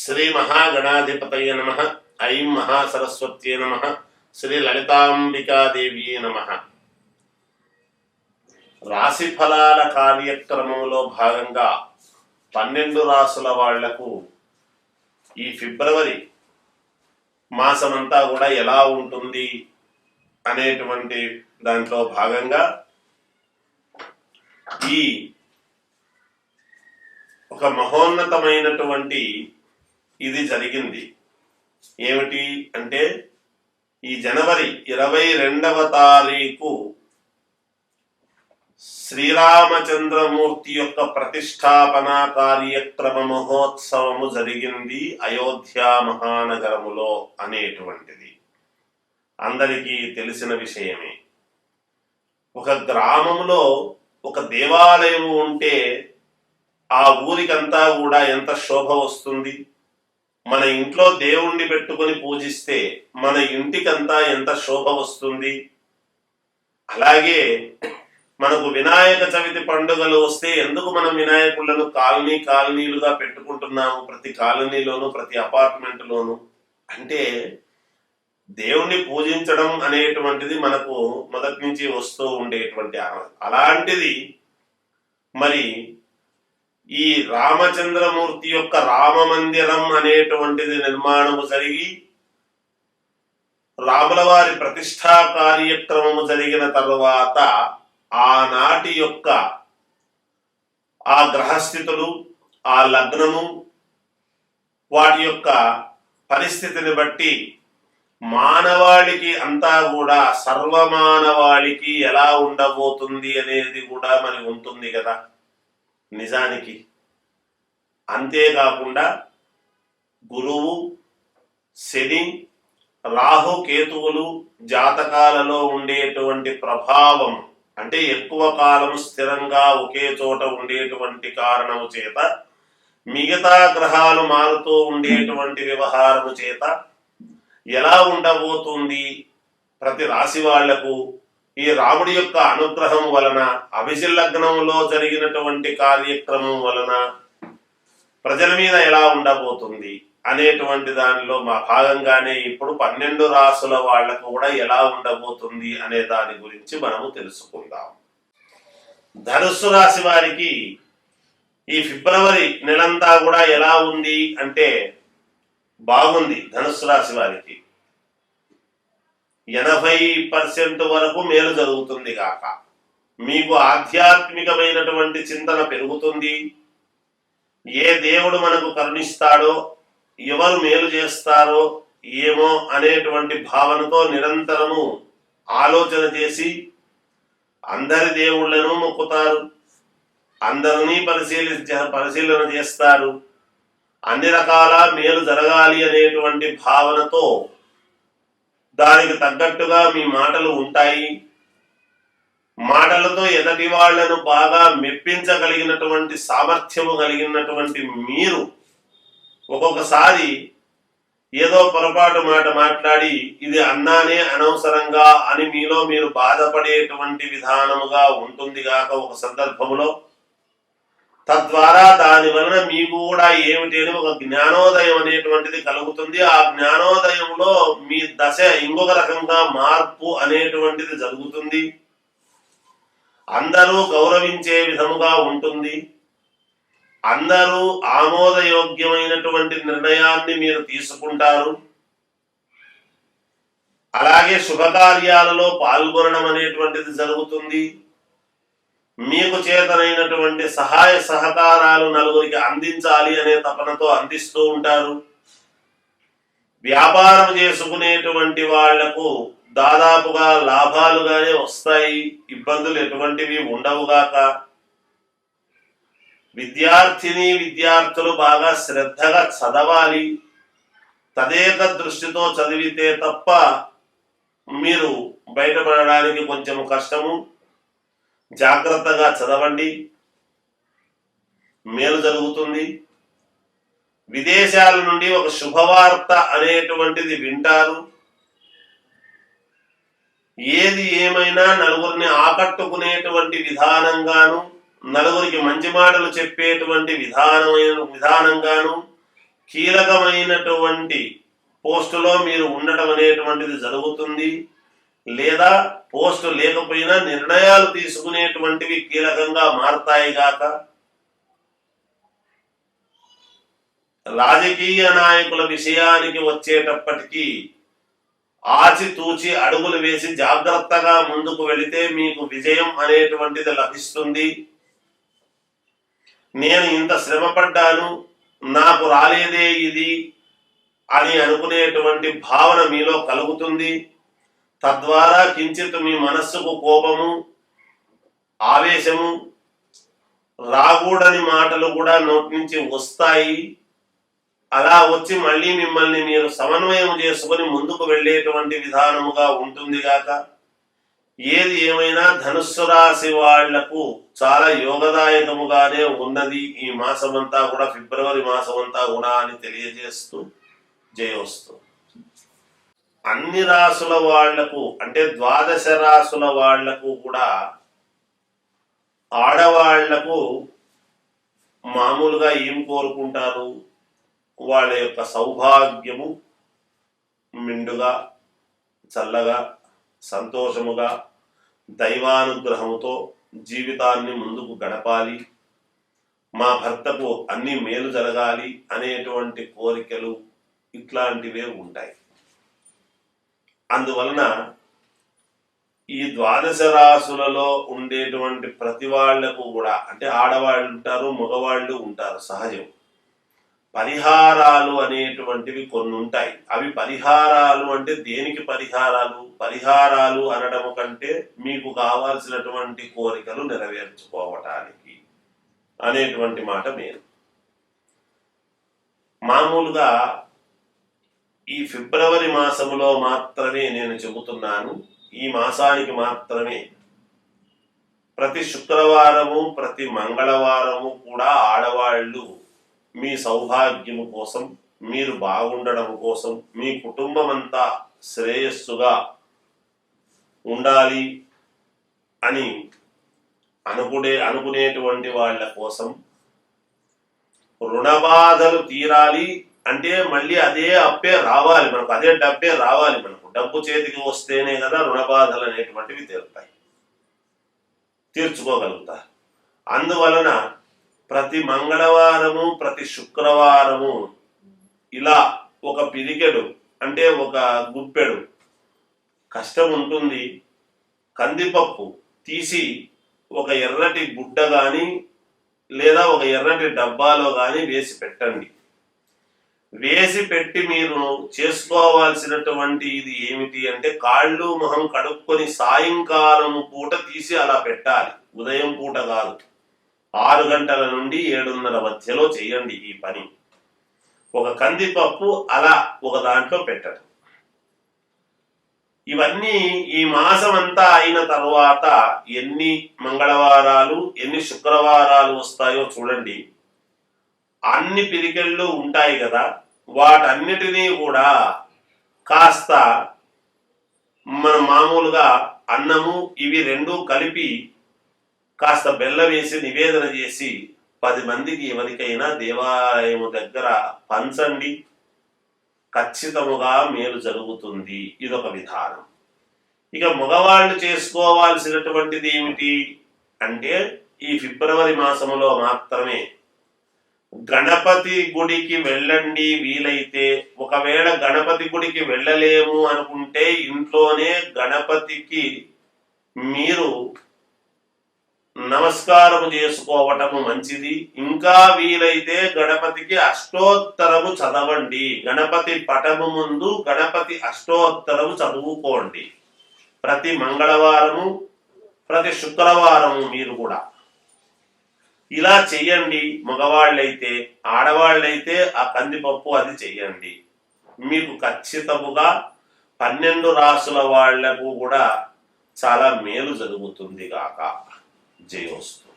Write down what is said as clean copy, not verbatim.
శ్రీ మహాగణాధిపతయ నమః. ఐం మహాసరస్వత్యే నమః. శ్రీ లలితాంబికాదేవ్యే నమః. రాశి ఫలాల కార్యక్రమంలో భాగంగా 12 రాసుల వాళ్లకు ఈ ఫిబ్రవరి మాసమంతా కూడా ఎలా ఉంటుంది అనేటువంటి దాంట్లో భాగంగా ఈ ఒక మహోన్నతమైనటువంటి ఇది జరిగింది. ఏమిటి అంటే ఈ జనవరి 22వ తారీఖు శ్రీరామచంద్రమూర్తి యొక్క ప్రతిష్టాపన కార్యక్రమ మహోత్సవము జరిగింది అయోధ్య మహానగరములో అనేటువంటిది అందరికీ తెలిసిన విషయమే. ఒక గ్రామంలో ఒక దేవాలయం ఉంటే ఆ ఊరికంతా కూడా ఎంత శోభ వస్తుంది. మన ఇంట్లో దేవుణ్ణి పెట్టుకొని పూజిస్తే మన ఇంటికంతా ఎంత శోభ వస్తుంది. అలాగే మనకు వినాయక చవితి పండుగలు వస్తే ఎందుకు మనం వినాయకులను కాలనీలుగా పెట్టుకుంటున్నాము, ప్రతి కాలనీలోను ప్రతి అపార్ట్మెంట్లోను అంటే దేవుణ్ణి పూజించడం అనేటువంటిది మనకు మొదటి నుంచి వస్తూ ఉండేటువంటి అలాంటిది మరి ఈ రామచంద్రమూర్తి యొక్క రామ మందిరం అనేటువంటిది నిర్మాణము జరిగి రాముల వారి ప్రతిష్టా కార్యక్రమము జరిగిన తరువాత ఆనాటి యొక్క ఆ గ్రహస్థితులు, ఆ లగ్నము, వాటి యొక్క పరిస్థితిని బట్టి మానవాళికి అంతా కూడా సర్వమానవాళికి ఎలా ఉండబోతుంది అనేది కూడా మరి ఉంటుంది కదా నిజానికి. అంతేకాకుండా గురువు, శని, రాహు, కేతువులు జాతకాలలో ఉండేటువంటి ప్రభావం అంటే ఎక్కువ కాలం స్థిరంగా ఒకే చోట ఉండేటువంటి కారణము చేత, మిగతా గ్రహాలు మారుతూ ఉండేటువంటి వ్యవహారము చేత ఎలా ఉండబోతుంది ప్రతి రాశి వాళ్లకు ఈ రాముడి యొక్క అనుగ్రహం వలన, అభిజిల్లగ్నంలో జరిగినటువంటి కార్యక్రమం వలన ప్రజల మీద ఎలా ఉండబోతుంది అనేటువంటి దానిలో మా భాగంగానే ఇప్పుడు 12 రాసుల వాళ్లకు కూడా ఎలా ఉండబోతుంది అనే దాని గురించి మనము తెలుసుకుందాం. ధనుస్సు రాశి వారికి ఈ ఫిబ్రవరి నెలంతా కూడా ఎలా ఉంది అంటే బాగుంది. ధనుస్సు రాశి వారికి 80% వరకు మేలు జరుగుతుంది కాక మీకు ఆధ్యాత్మికమైనటువంటి చింతన పెరుగుతుంది. ఏ దేవుడు మనకు కరుణిస్తాడో, ఎవరు మేలు చేస్తారో ఏమో అనేటువంటి భావనతో నిరంతరము ఆలోచన చేసి అందరి దేవుళ్లను మొక్కుతారు, అందరినీ పరిశీలన చేస్తారు. అన్ని రకాల మేలు జరగాలి అనేటువంటి భావనతో దానికి తగ్గట్టుగా మీ మాటలు ఉంటాయి. మాటలతో ఎదటి వాళ్లను బాగా మెప్పించగలిగినటువంటి సామర్థ్యము కలిగినటువంటి మీరు ఒక్కొక్కసారి ఏదో పొరపాటు మాట మాట్లాడి ఇది అన్నానే అనవసరంగా అని మీలో మీరు బాధపడేటువంటి విధానముగా ఉంటుంది గాక ఒక సందర్భములో. తద్వారా దాని వలన మీకు కూడా ఏమిటి అని ఒక జ్ఞానోదయం అనేటువంటిది కలుగుతుంది. ఆ జ్ఞానోదయంలో మీ దశ ఇంకొక రకంగా మార్పు అనేటువంటిది జరుగుతుంది. అందరూ గౌరవించే విధముగా ఉంటుంది. అందరూ ఆమోదయోగ్యమైనటువంటి నిర్ణయాన్ని మీరు తీసుకుంటారు. అలాగే శుభకార్యాలలో పాల్గొనడం అనేటువంటిది జరుగుతుంది. మీకు చేతనైనటువంటి సహాయ సహకారాలు నలుగురికి అందించాలి అనే తపనతో అందిస్తూ ఉంటారు. వ్యాపారం చేసుకునేటువంటి వాళ్లకు దాదాపుగా లాభాలుగానే వస్తాయి, ఇబ్బందులు ఎటువంటివి ఉండవుగాక. విద్యార్థులు బాగా శ్రద్ధగా చదవాలి. తదేక దృష్టితో చదివితే తప్ప మీరు బయటపడడానికి కొంచెం కష్టము. జాగ్రత్తగా చదవండి, మేలు జరుగుతుంది. విదేశాల నుండి ఒక శుభవార్త అనేటువంటిది వింటారు. ఏది ఏమైనా నలుగురిని ఆకట్టుకునేటువంటి విధానంగాను, నలుగురికి మంచి మాటలు చెప్పేటువంటి విధానంగాను కీలకమైనటువంటి పోస్టులో మీరు ఉండటం అనేటువంటిది జరుగుతుంది. లేదా పోస్టు లేకపోయినా నిర్ణయాలు తీసుకునేటువంటివి కీలకంగా మారతాయి గాక. రాజకీయ నాయకుల విషయానికి వచ్చేటప్పటికీ ఆచితూచి అడుగులు వేసి జాగ్రత్తగా ముందుకు వెళితే మీకు విజయం అనేటువంటిది లభిస్తుంది. నేను ఇంత శ్రమపడ్డాను, నాకు రాలేదే ఇది అని అనుకునేటువంటి భావన మీలో కలుగుతుంది. తద్వారా కించిత్ మీ మనస్సుకు కోపము, ఆవేశము, రాకూడని మాటలు కూడా నోటి నుంచి వస్తాయి. అలా వచ్చి మళ్ళీ మిమ్మల్ని మీరు సమన్వయం చేసుకుని ముందుకు వెళ్ళేటువంటి విధానముగా ఉంటుంది గాక. ఏది ఏమైనా ధనుస్సు రాశి వాళ్లకు చాలా యోగదాయకముగానే ఉన్నది ఈ మాసమంతా కూడా, ఫిబ్రవరి మాసమంతా కూడా అని తెలియజేస్తూ జయోస్తు. అన్ని రాసుల వాళ్లకు అంటే ద్వాదశ రాసుల వాళ్లకు కూడా ఆడవాళ్లకు మామూలుగా ఏం కోరుకుంటారు? వాళ్ళ యొక్క సౌభాగ్యము మెండుగా, చల్లగా, సంతోషముగా, దైవానుగ్రహముతో జీవితాన్ని ముందుకు గడపాలి, మా భర్తకు అన్ని మేలు జరగాలి అనేటువంటి కోరికలు ఇట్లాంటివే ఉంటాయి. అందువలన ఈ ద్వాదశ రాసులలో ఉండేటువంటి ప్రతి వాళ్లకు కూడా అంటే ఆడవాళ్ళు ఉంటారు, మగవాళ్ళు ఉంటారు, సహజం. పరిహారాలు అనేటువంటివి కొన్ని ఉంటాయి. అవి పరిహారాలు అంటే దేనికి పరిహారాలు? పరిహారాలు అనడము కంటే మీకు కావాల్సినటువంటి కోరికలు నెరవేర్చుకోవటానికి అనేటువంటి మాట మేలు. మామూలుగా ఈ ఫిబ్రవరి మాసములో మాత్రమే నేను చెబుతున్నాను, ఈ మాసానికి మాత్రమే ప్రతి శుక్రవారము ప్రతి మంగళవారము కూడా ఆడవాళ్ళు మీ సౌభాగ్యము కోసం, మీరు బాగుండడం కోసం, మీ కుటుంబం అంతా శ్రేయస్సుగా ఉండాలి అని అనుకునేటువంటి వాళ్ళ కోసం, రుణ బాధలు తీరాలి అంటే మళ్ళీ అదే అప్పే రావాలి మనకు, అదే డబ్బే రావాలి మనకు. డబ్బు చేతికి వస్తేనే కదా రుణ బాధలు అనేటువంటివి తీరుతాయి, తీర్చుకోగలుగుతారు. అందువలన ప్రతి మంగళవారము ప్రతి శుక్రవారము ఇలా ఒక పిరికెడు అంటే ఒక గుప్పెడు కష్టం ఉంటుంది, కందిపప్పు తీసి ఒక ఎర్రటి గుడ్డ కానీ లేదా ఒక ఎర్రటి డబ్బాలో కానీ వేసి పెట్టండి. వేసి పెట్టి మీరు చేసుకోవాల్సినటువంటి ఇది ఏమిటి అంటే కాళ్ళు మొహం కడుక్కొని సాయంకాలం పూట తీసి అలా పెట్టాలి, ఉదయం పూట కాదు. 6 గంటల నుండి 7:30 మధ్యలో చేయండి ఈ పని. ఒక కందిపప్పు అలా ఒక దాంట్లో పెట్టడం. ఇవన్నీ ఈ మాసం అంతా అయిన తర్వాత ఎన్ని మంగళవారాలు ఎన్ని శుక్రవారాలు వస్తాయో చూడండి. అన్ని పిరికెళ్ళు ఉంటాయి కదా, వాటన్నిటినీ కూడా కాస్త మనం మామూలుగా అన్నము ఇవి రెండూ కలిపి కాస్త బెల్లం వేసి నివేదన చేసి 10 మందికి ఎవరికైనా దేవాలయము దగ్గర పంచండి, ఖచ్చితముగా మేలు జరుగుతుంది. ఇదొక విధానం. ఇక మగవాళ్ళు చేసుకోవాల్సినటువంటిది ఏమిటి అంటే ఈ ఫిబ్రవరి మాసములో మాత్రమే గణపతి గుడికి వెళ్ళండి వీలైతే. ఒకవేళ గణపతి గుడికి వెళ్ళలేము అనుకుంటే ఇంట్లోనే గణపతికి మీరు నమస్కారము చేసుకోవటము మంచిది. ఇంకా వీలైతే గణపతికి అష్టోత్తరము చదవండి. గణపతి పటము ముందు గణపతి అష్టోత్తరము చదువుకోండి ప్రతి మంగళవారము ప్రతి శుక్రవారము. మీరు కూడా ఇలా చెయ్యండి. మగవాళ్ళైతే, ఆడవాళ్ళైతే ఆ కందిపప్పు అది చెయ్యండి. మీకు ఖచ్చితముగా 12 రాసుల వాళ్లకు కూడా చాలా మేలు జరుగుతుంది గాక. జయోస్తు.